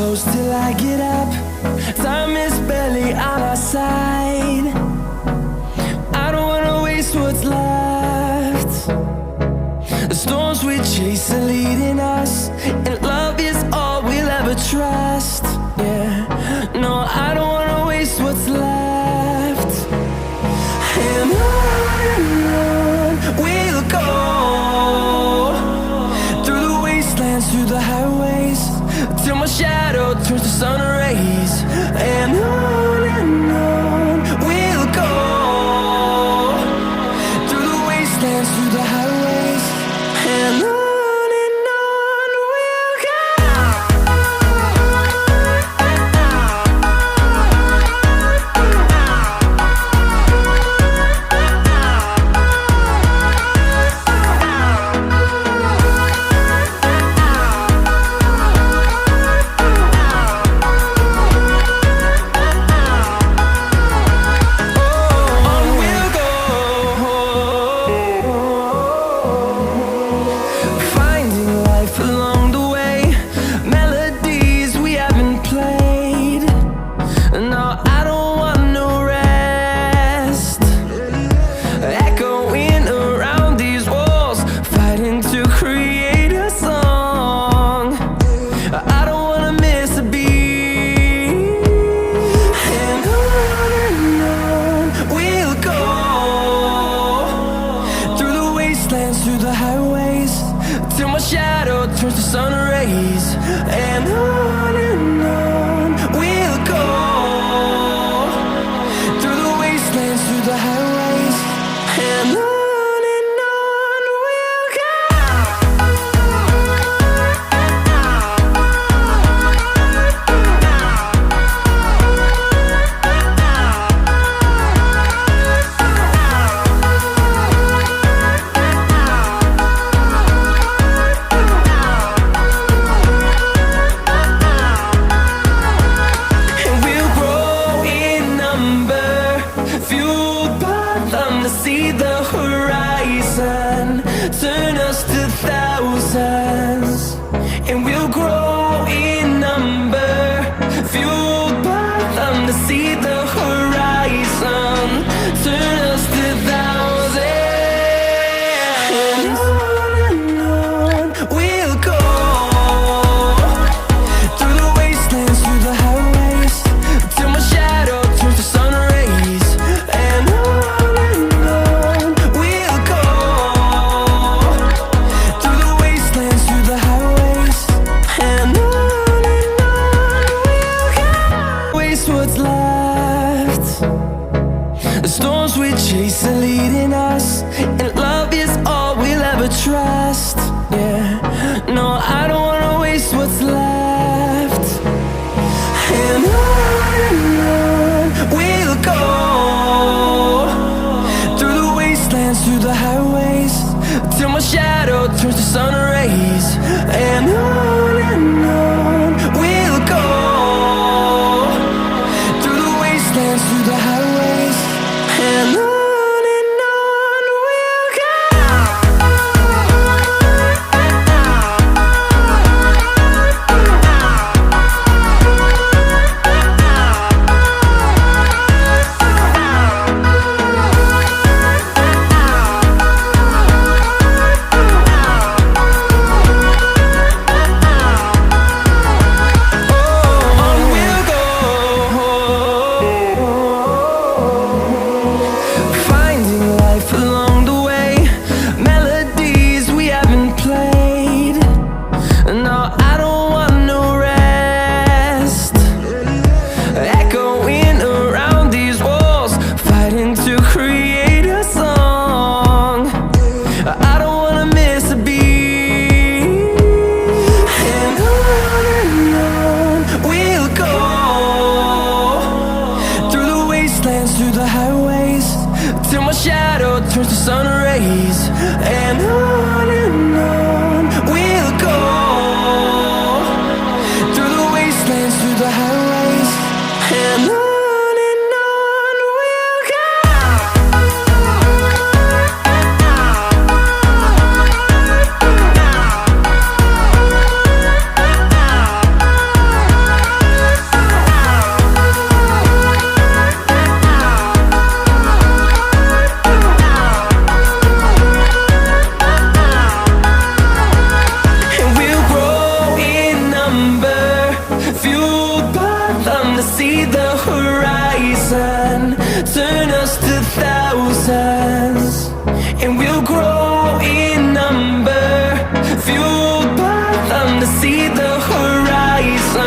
close till I get up. Time is barely on our side. I don't wanna waste what's left. The storms we chase are leading us, and love is all we'll ever trust. Yeah, no, I don't wanna waste what's left. And on we'll go, through the wastelands, through the highways, till my shadow turns to sun rays. And on we'll go, through the wastelands, through the highways, and on. Through the highways, till my shadow turns to sun rays. And on we'll go, through the wastelands, through the highways, and on. See the horizon turn us to thousands, and we'll grow in number, fueled by them. To see the horizon turn us to thousands, and on we'll go, through the wastelands, through the highways, till my shadow turns to sun rays. And what's left. The storms we chase are leading us, and love is all we'll ever trust. Yeah, no, I don't wanna waste what's left. And on we'll go, through the wastelands, through the highways, till my shadow turns to sun rays. And on we'll go, through the highways, and on. Through the highways, till my shadow turns to sun rays. And on we'll go, through the wastelands, through the highways, and on. just 1,000